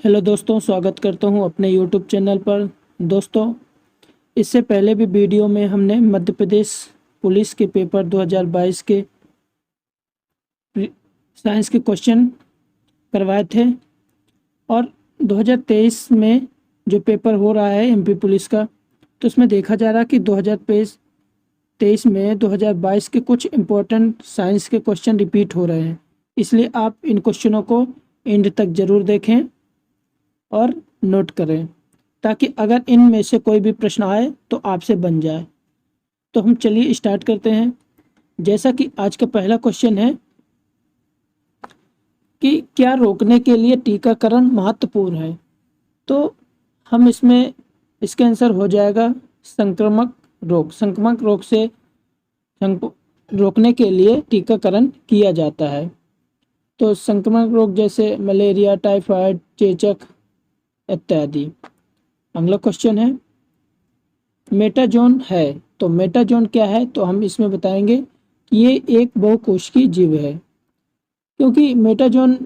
Hello दोस्तों, स्वागत करता हूं अपने यूट्यूब चैनल पर। दोस्तों, इससे पहले भी वीडियो में हमने मध्य प्रदेश पुलिस के पेपर 2022 के साइंस के क्वेश्चन करवाए थे और 2023 में जो पेपर हो रहा है एमपी पुलिस का, तो उसमें देखा जा रहा है कि 2023 में 2022 के कुछ इम्पोर्टेंट साइंस के क्वेश्चन रिपीट हो रहे हैं। इसलिए आप इन क्वेश्चनों को एंड तक ज़रूर देखें और नोट करें, ताकि अगर इनमें से कोई भी प्रश्न आए तो आपसे बन जाए। तो हम चलिए स्टार्ट करते हैं। जैसा कि आज का पहला क्वेश्चन है कि क्या रोकने के लिए टीकाकरण महत्वपूर्ण है। तो हम इसके आंसर हो जाएगा संक्रामक रोग। संक्रामक रोग से रोकने के लिए टीकाकरण किया जाता है। तो संक्रामक रोग जैसे मलेरिया, टाइफाइड, चेचक इत्यादि। अगला क्वेश्चन है मेटाजोन है। तो मेटाजोन क्या है, तो हम इसमें बताएंगे कि ये एक बहुकोशिकीय जीव है, क्योंकि मेटाजोन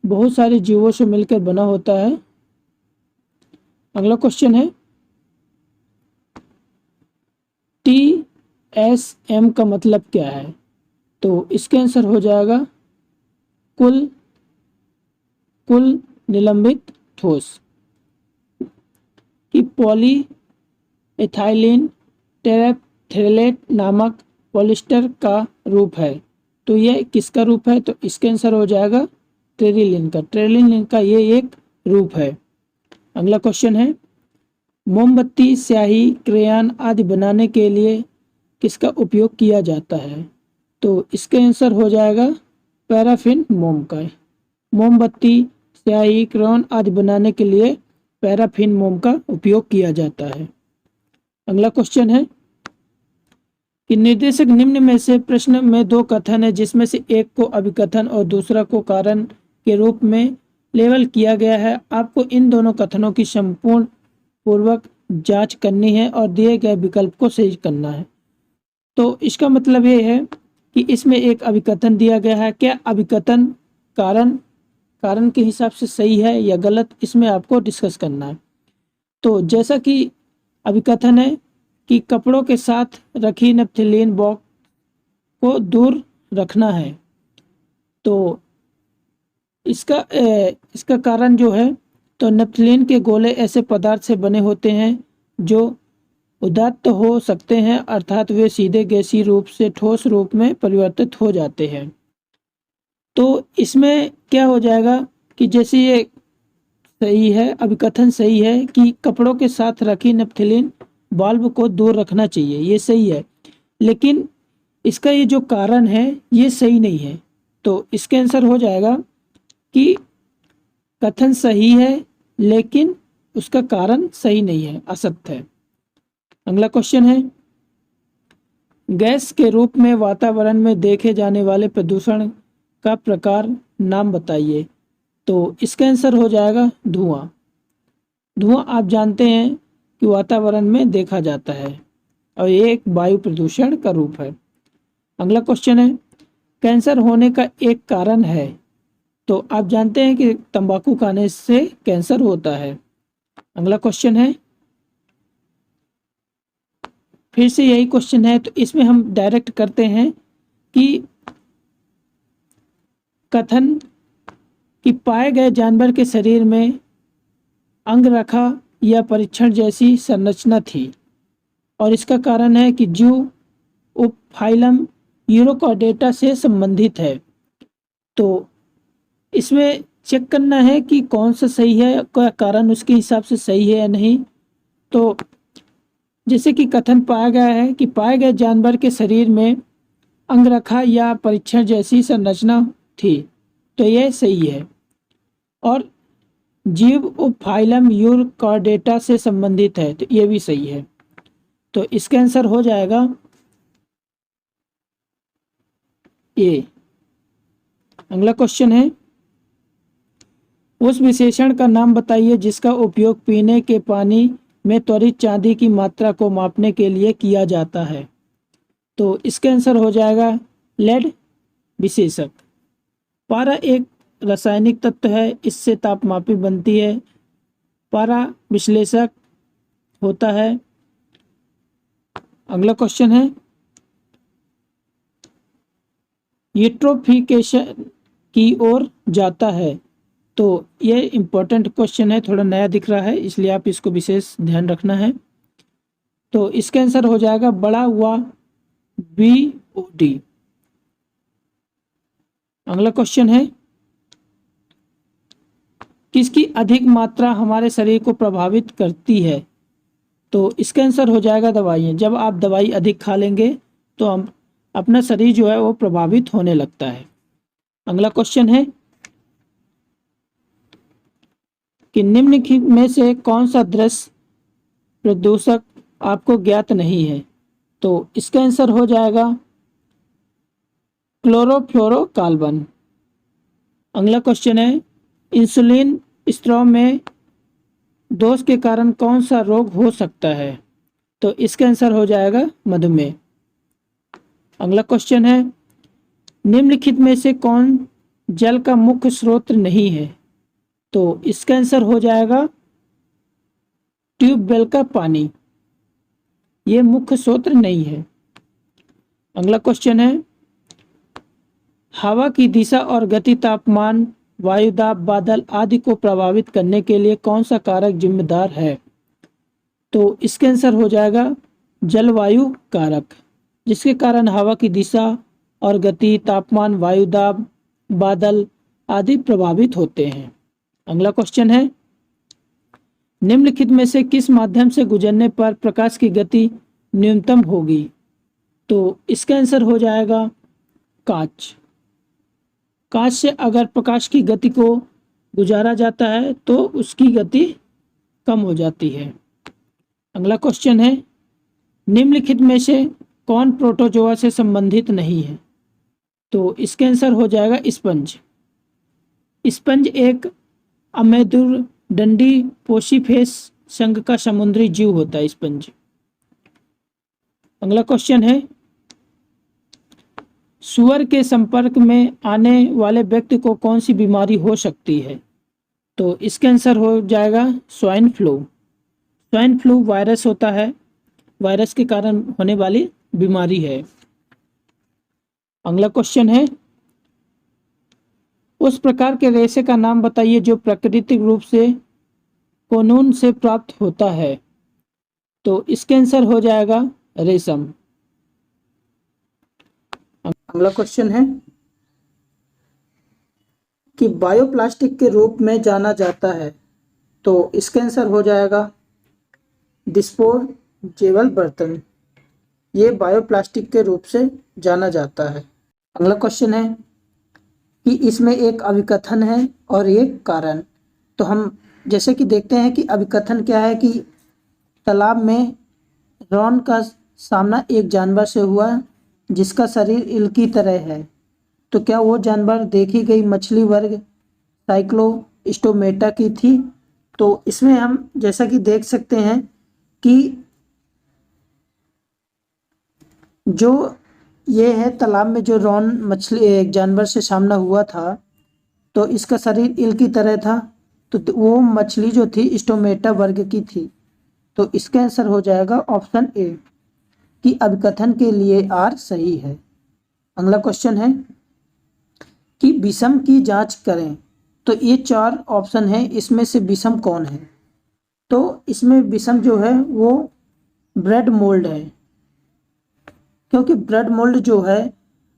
बहुत सारे जीवों से मिलकर बना होता है। अगला क्वेश्चन है TSM का मतलब क्या है। तो इसके आंसर हो जाएगा कुल निलंबित ठोस, कि पॉली एथाइलिन टेरेथ्रेलेट नामक पॉलिस्टर का रूप है। तो यह किसका रूप है, तो इसके आंसर हो जाएगा ट्रेरिलिन का। ट्रेरिलिन का ये एक रूप है। अगला क्वेश्चन है मोमबत्ती, स्याही, क्रेयॉन आदि बनाने के लिए किसका उपयोग किया जाता है। तो इसके आंसर हो जाएगा पैराफिन मोम का। मोमबत्ती, स्याही, क्रेयॉन आदि बनाने के लिए पैराफिन मोम का उपयोग किया जाता है। अगला क्वेश्चन है कि निर्देशक निम्न में से प्रश्न में दो कथन है, जिसमें से एक को अभिकथन और दूसरा को कारण के रूप में लेबल किया गया है। आपको इन दोनों कथनों की संपूर्ण पूर्वक जांच करनी है और दिए गए विकल्प को सही करना है। तो इसका मतलब ये है कि इसमें एक अभिकथन दिया गया है, क्या अभिकथन कारण के हिसाब से सही है या गलत, इसमें आपको डिस्कस करना है। तो जैसा कि अभिकथन है कि कपड़ों के साथ रखी नेपथलीन बॉक्स को दूर रखना है, तो इसका कारण जो है, तो नेपथलीन के गोले ऐसे पदार्थ से बने होते हैं जो उदात्त हो सकते हैं, अर्थात वे सीधे गैसीय रूप से ठोस रूप में परिवर्तित हो जाते हैं। तो इसमें क्या हो जाएगा कि जैसे ये सही है, अभिकथन सही है कि कपड़ों के साथ रखी नेपथलीन बल्ब को दूर रखना चाहिए, ये सही है। लेकिन इसका ये जो कारण है ये सही नहीं है। तो इसके आंसर हो जाएगा कि कथन सही है लेकिन उसका कारण सही नहीं है, असत्य है। अगला क्वेश्चन है गैस के रूप में वातावरण में देखे जाने वाले प्रदूषण का प्रकार नाम बताइए। तो इसका आंसर हो जाएगा धुआं। धुआं आप जानते हैं कि वातावरण में देखा जाता है और ये एक वायु प्रदूषण का रूप है। अगला क्वेश्चन है कैंसर होने का एक कारण है। तो आप जानते हैं कि तंबाकू खाने से कैंसर होता है। अगला क्वेश्चन है फिर से यही क्वेश्चन है, तो इसमें हम डायरेक्ट करते हैं कि कथन कि पाए गए जानवर के शरीर में अंगरखा या परीक्षण जैसी संरचना थी, और इसका कारण है कि जीव उपफाइलम यूरोकॉर्डेटा से संबंधित है। तो इसमें चेक करना है कि कौन सा सही है, क्या कारण उसके हिसाब से सही है या नहीं। तो जैसे कि कथन पाया गया है कि पाए गए जानवर के शरीर में अंगरखा या परीक्षण जैसी संरचना थी, तो यह सही है। और जीव उपफाइलम यूरोकॉर्डेटा से संबंधित है, तो यह भी सही है। तो इसका आंसर हो जाएगा ए। अगला क्वेश्चन है उस विशेषण का नाम बताइए जिसका उपयोग पीने के पानी में त्वरित चांदी की मात्रा को मापने के लिए किया जाता है। तो इसका आंसर हो जाएगा लेड विशेषक। पारा एक रासायनिक तत्व है, इससे तापमापी बनती है। पारा विश्लेषक होता है। अगला क्वेश्चन है यूट्रोफिकेशन की ओर जाता है। तो ये इम्पोर्टेंट क्वेश्चन है, थोड़ा नया दिख रहा है इसलिए आप इसको विशेष ध्यान रखना है। तो इसका आंसर हो जाएगा बड़ा हुआ BOD। अगला क्वेश्चन है किसकी अधिक मात्रा हमारे शरीर को प्रभावित करती है। तो इसका आंसर हो जाएगा दवाइयाँ। जब आप दवाई अधिक खा लेंगे तो हम अपना शरीर जो है वो प्रभावित होने लगता है। अगला क्वेश्चन है कि निम्नलिखित में से कौन सा दृश्य प्रदूषक आपको ज्ञात नहीं है। तो इसका आंसर हो जाएगा क्लोरोफ्लोरोकार्बन। अगला क्वेश्चन है इंसुलिन स्राव में दोष के कारण कौन सा रोग हो सकता है। तो इसका आंसर हो जाएगा मधुमेह। अगला क्वेश्चन है निम्नलिखित में से कौन जल का मुख्य स्रोत नहीं है। तो इसका आंसर हो जाएगा ट्यूबवेल का पानी, ये मुख्य स्रोत नहीं है। अगला क्वेश्चन है हवा की दिशा और गति, तापमान, वायुदाब, बादल आदि को प्रभावित करने के लिए कौन सा कारक जिम्मेदार है। तो इसका आंसर हो जाएगा जलवायु कारक, जिसके कारण हवा की दिशा और गति, तापमान, वायुदाब, बादल आदि प्रभावित होते हैं। अगला क्वेश्चन है निम्नलिखित में से किस माध्यम से गुजरने पर प्रकाश की गति न्यूनतम होगी। तो इसका आंसर हो जाएगा कांच। कांच से अगर प्रकाश की गति को गुजारा जाता है तो उसकी गति कम हो जाती है। अगला क्वेश्चन है निम्नलिखित में से कौन प्रोटोजोआ से संबंधित नहीं है। तो इसका आंसर हो जाएगा स्पंज। स्पंज एक अमेरुदंडी पोषिफेस संघ का समुद्री जीव होता है स्पंज। अगला क्वेश्चन है सुअर के संपर्क में आने वाले व्यक्ति को कौन सी बीमारी हो सकती है। तो इसका आंसर हो जाएगा swine flu. Swine flu virus होता है, वायरस के कारण होने वाली बीमारी है। अगला क्वेश्चन है उस प्रकार के रेशे का नाम बताइए जो प्राकृतिक रूप से कोकून से प्राप्त होता है। तो इसका आंसर हो जाएगा रेशम। अगला क्वेश्चन है कि बायोप्लास्टिक के रूप में जाना जाता है। तो इसका आंसर हो जाएगा डिस्पोजेबल बर्तन, ये बायोप्लास्टिक के रूप से जाना जाता है। अगला क्वेश्चन है कि इसमें एक अभिकथन है और एक कारण। तो हम जैसे कि देखते हैं कि अभिकथन क्या है कि तालाब में रॉन का सामना एक जानवर से हुआ जिसका शरीर ईल की तरह है। तो क्या वो जानवर देखी गई मछली वर्ग साइक्लोस्टोमेटा की थी। तो इसमें हम जैसा कि देख सकते हैं कि जो ये है तालाब में जो रॉन मछली एक जानवर से सामना हुआ था तो इसका शरीर ईल की तरह था, तो वो मछली जो थी स्टोमेटा वर्ग की थी। तो इसका आंसर हो जाएगा ऑप्शन ए कि अभिकथन के लिए आर सही है। अगला क्वेश्चन है कि विषम की जांच करें। तो ये 4 ऑप्शन है, इसमें से विषम कौन है। तो इसमें विषम जो है वो ब्रेड मोल्ड है, क्योंकि ब्रेड मोल्ड जो है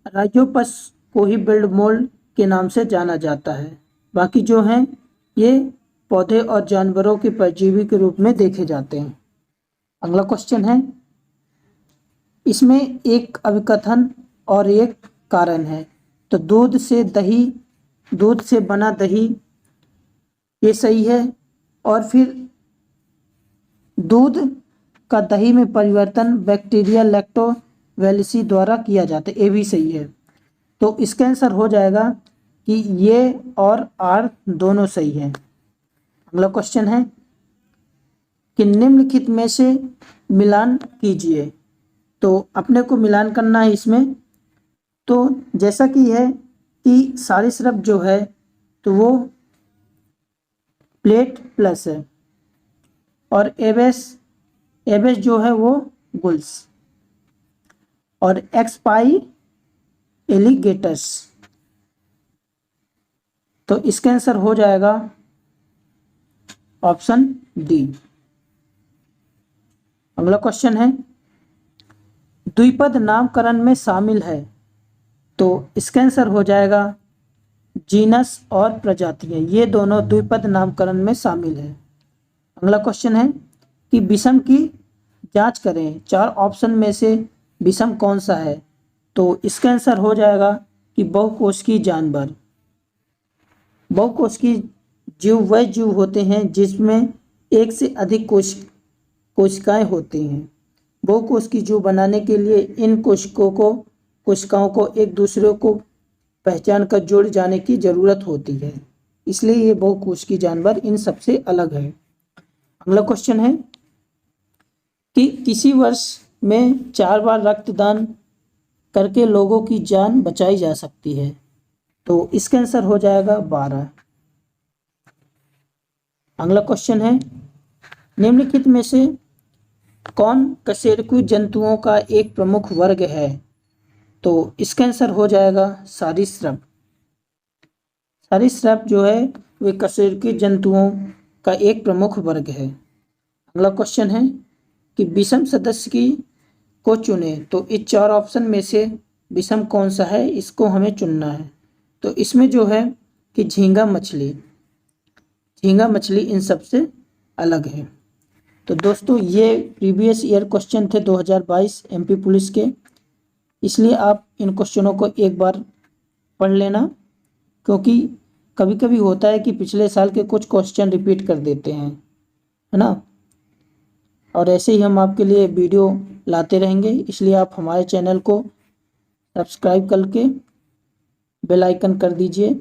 राइजोपस को ही ब्रेड मोल्ड के नाम से जाना जाता है। बाकी जो हैं ये पौधे और जानवरों के परजीवी के रूप में देखे जाते हैं। अगला क्वेश्चन है इसमें एक अभिकथन और एक कारण है। तो दूध से दही, दूध से बना दही, ये सही है। और फिर दूध का दही में परिवर्तन बैक्टीरिया लैक्टोबैसिलस द्वारा किया जाता है, ये भी सही है। तो इसका आंसर हो जाएगा कि ये और आर दोनों सही है। अगला क्वेश्चन है कि निम्नलिखित में से मिलान कीजिए। तो अपने को मिलान करना है इसमें। तो जैसा कि है कि सरीसृप जो है तो वो प्लेट प्लस है, और एबेस एबेस जो है वो गुल्स, और एक्सपाई एलिगेटर्स। तो इसका आंसर हो जाएगा ऑप्शन डी। अगला क्वेश्चन है, द्विपद नामकरण में शामिल है, तो इसका आंसर हो जाएगा जीनस और प्रजातियां, ये दोनों द्विपद नामकरण में शामिल है। अगला क्वेश्चन है कि विषम की जांच करें, चार ऑप्शन में से विषम कौन सा है, तो इसका आंसर हो जाएगा कि बहुकोशिकीय जानवर। बहुकोशिकीय जीव वह जीव होते हैं जिसमें एक से अधिक कोशिकाएं होती हैं। बहुकोशिकीय जीव बनाने के लिए इन कोशिकाओं को एक दूसरे को पहचान कर जोड़ जाने की जरूरत होती है, इसलिए ये बहुकोशिकीय जानवर इन सबसे अलग है। अगला क्वेश्चन है कि किसी वर्ष में 4 बार रक्तदान करके लोगों की जान बचाई जा सकती है, तो इसका आंसर हो जाएगा 12। अगला क्वेश्चन है, निम्नलिखित में से कौन कशेरुकी जंतुओं का एक प्रमुख वर्ग है, तो इसका आंसर हो जाएगा सरीसृप। सरीसृप जो है वे कशेरुकी जंतुओं का एक प्रमुख वर्ग है। अगला क्वेश्चन है कि विषम सदस्य को चुने, तो इस 4 ऑप्शन में से विषम कौन सा है, इसको हमें चुनना है। तो इसमें जो है कि झींगा मछली इन सबसे अलग है। तो दोस्तों ये प्रीवियस ईयर क्वेश्चन थे 2022 एमपी पुलिस के, इसलिए आप इन क्वेश्चनों को एक बार पढ़ लेना, क्योंकि कभी कभी होता है कि पिछले साल के कुछ क्वेश्चन रिपीट कर देते हैं, है ना। और ऐसे ही हम आपके लिए वीडियो लाते रहेंगे, इसलिए आप हमारे चैनल को सब्सक्राइब करके बेल आइकन कर दीजिए।